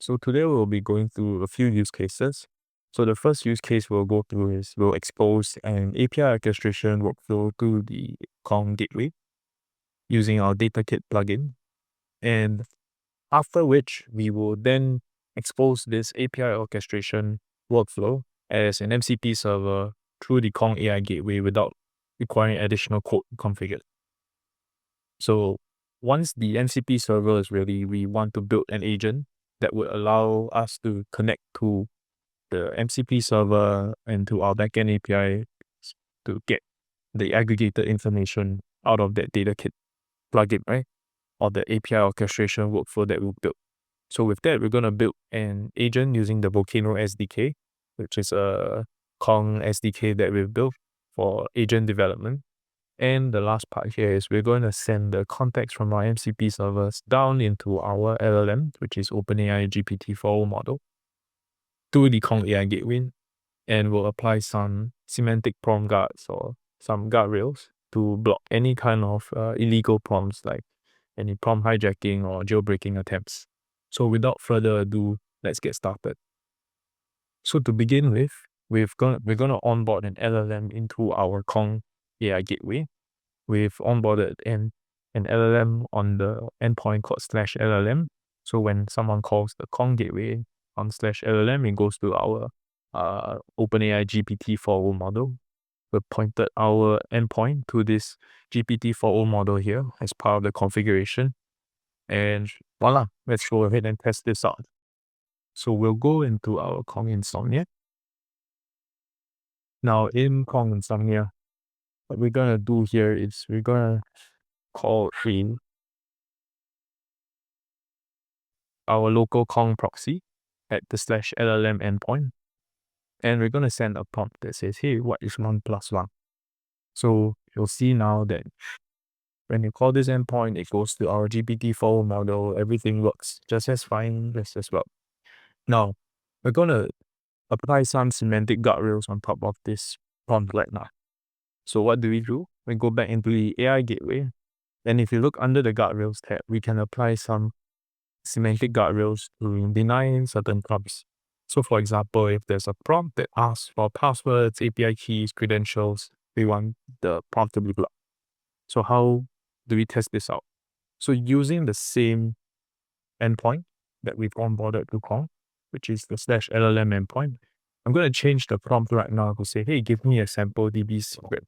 So today we'll be going through a few use cases. So the first use case we'll go through is we'll expose an API orchestration workflow to the Kong gateway using our DataKit plugin. And after which we will then expose this API orchestration workflow as an MCP server through the Kong AI gateway without requiring additional code configured. So once the MCP server is ready, we want to build an agent that would allow us to connect to the MCP server and to our backend API to get the aggregated information out of that DataKit plugin, right? Or the API orchestration workflow that we built. So with that, we're going to build an agent using the Volcano SDK, which is a Kong SDK that we've built for agent development. And the last part here is we're going to send the context from our MCP servers down into our LLM, which is OpenAI GPT-4o model, to the Kong AI gateway, and we'll apply some semantic prompt guards or some guardrails to block any kind of illegal prompts like any prompt hijacking or jailbreaking attempts. So without further ado, let's get started. So to begin with, we're gonna onboard an LLM into our Kong AI gateway. We've onboarded an LLM on the endpoint called /LLM. So when someone calls the Kong gateway on /LLM, it goes to our OpenAI GPT-4o model. We've pointed our endpoint to this GPT-4o model here as part of the configuration. And voila, let's go ahead and test this out. So we'll go into our Kong Insomnia. Now in Kong Insomnia, what we're gonna do here is we're gonna call in our local Kong proxy at the /LLM endpoint. And we're gonna send a prompt that says, hey, what is 1 + 1? So you'll see now that when you call this endpoint, it goes to our GPT-4o model. Everything works just as fine, just as well. Now, we're gonna apply some semantic guardrails on top of this prompt right now. So what do? We go back into the AI gateway. And if you look under the guardrails tab, we can apply some semantic guardrails to deny certain prompts. So for example, if there's a prompt that asks for passwords, API keys, credentials, we want the prompt to be blocked. So how do we test this out? So using the same endpoint that we've onboarded to Kong, which is the /LLM endpoint, I'm going to change the prompt right now to say, hey, give me a sample DB secret.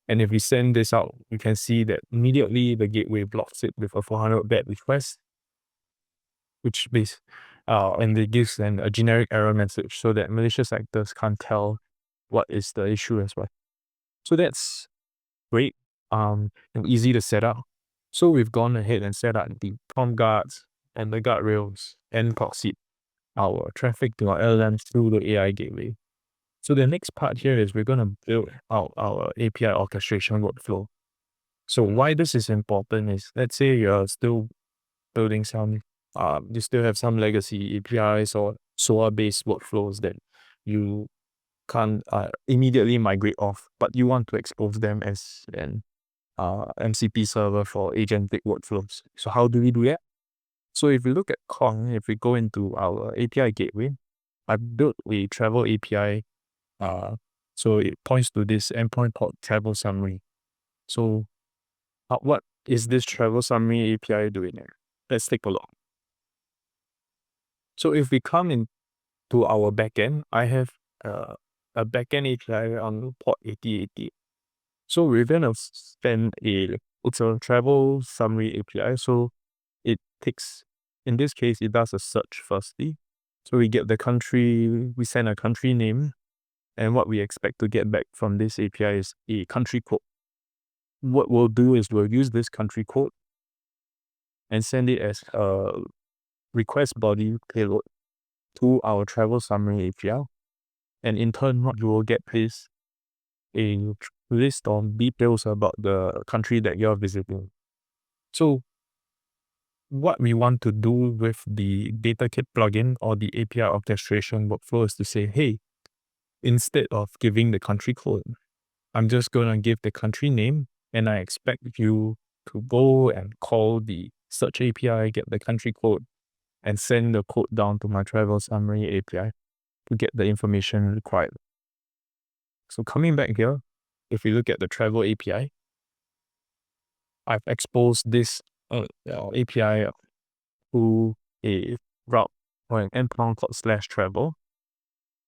And if we send this out, you can see that immediately the gateway blocks it with a 400 BAT request, which and it gives then a generic error message so that malicious actors can't tell what is the issue as well. So that's great and easy to set up. So we've gone ahead and set up the prompt guards and the guardrails and proxied our traffic to our LLMs through the AI gateway. So the next part here is we're going to build out our API orchestration workflow. So why this is important is, let's say you're still building some, you still have some legacy APIs or SOA-based workflows that you can't immediately migrate off, but you want to expose them as an MCP server for agentic workflows. So how do we do that? So if we look at Kong, if we go into our API gateway, I built a travel API. So it points to this endpoint called travel summary. So what is this travel summary API doing there? Let's take a look. So if we come into our backend, I have a backend API on port 8080. So we're gonna send it's a travel summary API. So it takes, in this case, it does a search firstly. So we get the country, we send a country name, and what we expect to get back from this API is a country code. What we'll do is we'll use this country code and send it as a request body payload to our travel summary API. And in turn, what you will get is a list of details about the country that you're visiting. So what we want to do with the DataKit plugin or the API orchestration workflow is to say, hey, instead of giving the country code, I'm just going to give the country name, and I expect you to go and call the search API, get the country code, and send the code down to my travel summary API to get the information required. So coming back here, if we look at the travel API, I've exposed this API to a route or an endpoint called /travel.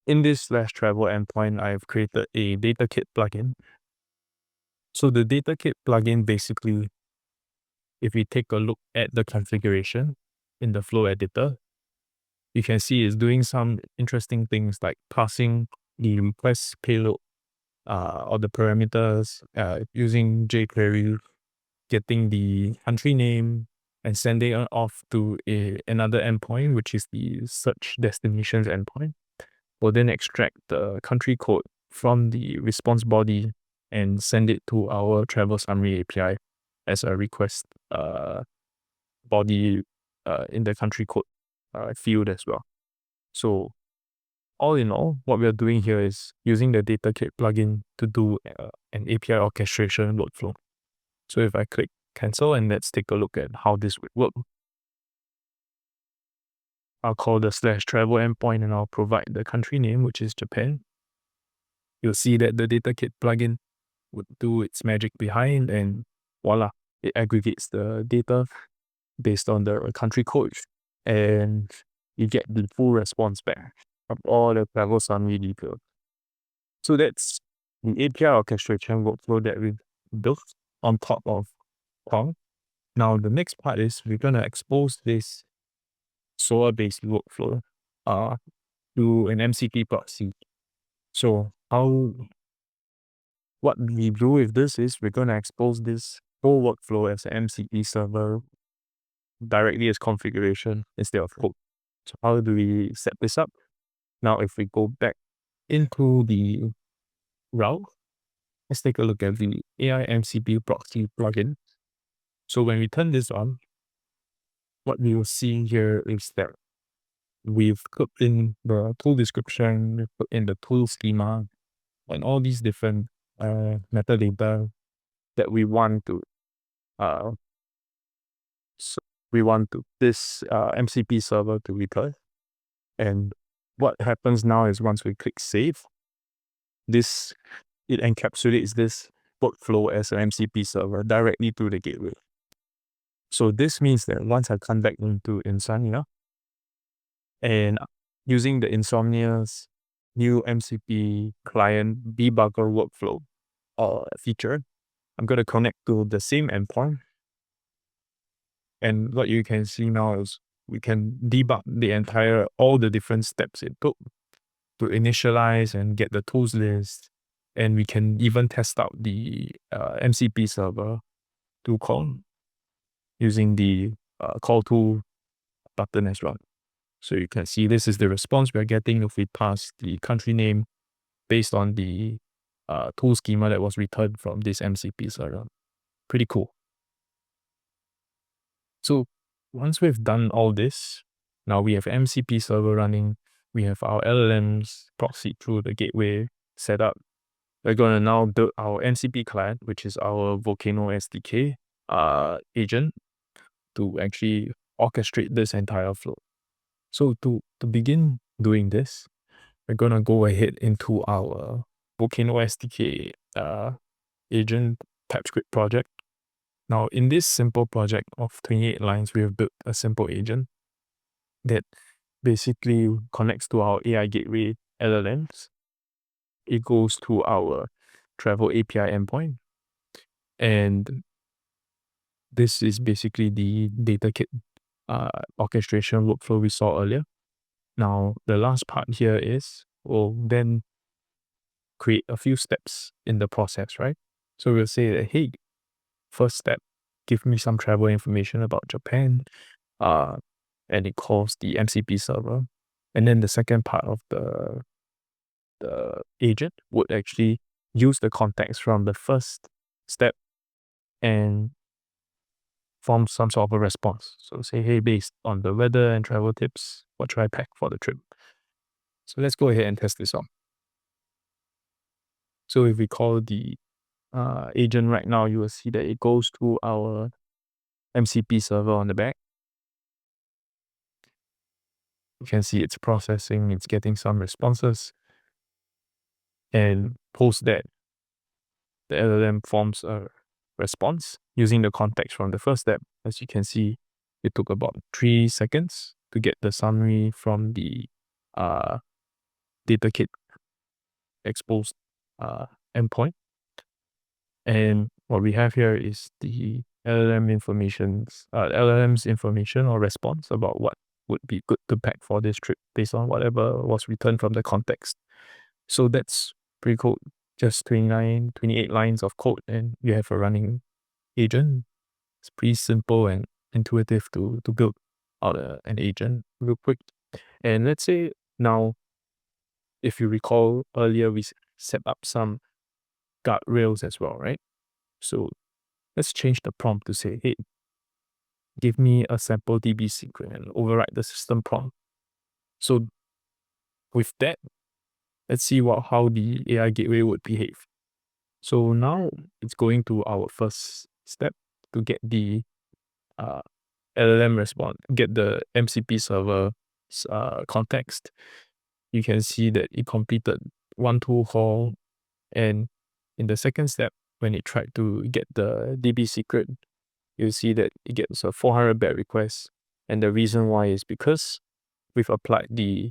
In this /travel endpoint, I've created a DataKit plugin. So the DataKit plugin basically, if we take a look at the configuration in the flow editor, you can see it's doing some interesting things like passing the request payload or the parameters using jQuery, getting the country name, and sending it off to another endpoint, which is the search destinations endpoint. We'll then extract the country code from the response body and send it to our travel summary API as a request body in the country code field as well. So all in all, what we are doing here is using the DataKit plugin to do an API orchestration workflow. So if I click cancel and let's take a look at how this would work. I'll call the /travel endpoint and I'll provide the country name, which is Japan. You'll see that the DataKit plugin would do its magic behind, and voila, it aggregates the data based on the country code, and you get the full response back of all the travel summary details. So that's the API orchestration workflow that we built on top of Kong. Now the next part is we're gonna expose this SOA-based workflow to an MCP proxy. So what we do with this is we're gonna expose this whole workflow as an MCP server directly as configuration instead of code. So how do we set this up? Now if we go back into the route, let's take a look at the AI MCP proxy plugin. So when we turn this on, what we will see here is that we've put in the tool description, we've put in the tool schema, and all these different metadata that we want to this MCP server to return. And what happens now is once we click save, it encapsulates this workflow as an MCP server directly to the gateway. So this means that once I come back into Insomnia and using the Insomnia's new MCP client debugger workflow feature, I'm going to connect to the same endpoint. And what you can see now is we can debug all the different steps it took to initialize and get the tools list. And we can even test out the MCP server to call using the call to button as well. So you can see this is the response we're getting if we pass the country name based on the tool schema that was returned from this MCP server. Pretty cool. So once we've done all this, now we have MCP server running, we have our LLMs proxy through the gateway set up. We're going to now build our MCP client, which is our Volcano SDK agent to actually orchestrate this entire flow. So to begin doing this, we're going to go ahead into our Volcano SDK agent TypeScript project. Now, in this simple project of 28 lines, we have built a simple agent that basically connects to our AI gateway LLMs. It goes to our travel API endpoint. And this is basically the DataKit orchestration workflow we saw earlier. Now, the last part here is we'll then create a few steps in the process, right? So we'll say that, hey, first step, give me some travel information about Japan, and it calls the MCP server. And then the second part of the agent would actually use the context from the first step and form some sort of a response. So say, hey, based on the weather and travel tips, what should I pack for the trip? So let's go ahead and test this out. So if we call the agent right now, you will see that it goes to our MCP server on the back. You can see it's processing, it's getting some responses. And post that, the LLM forms a response using the context from the first step. As you can see, it took about 3 seconds to get the summary from the DataKit exposed endpoint. And what we have here is the LLM's information or response about what would be good to pack for this trip based on whatever was returned from the context. So that's pretty cool. Just 28 lines of code and you have a running agent. It's pretty simple and intuitive to build out an agent real quick. And let's say now, if you recall earlier, we set up some guardrails as well, right? So let's change the prompt to say, hey, give me a sample DB secret and override the system prompt. So with that, let's see how the AI gateway would behave. So now it's going to our first step to get the LLM response, get the MCP server context. You can see that it completed 1 tool call, and in the second step, when it tried to get the DB secret, you see that it gets a 400 bat request. And the reason why is because we've applied the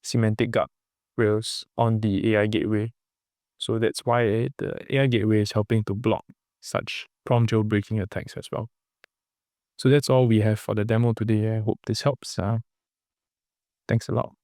semantic guardrails on the AI gateway. So that's why the AI gateway is helping to block such prompt jailbreaking attacks as well. So that's all we have for the demo today. I hope this helps. Thanks a lot.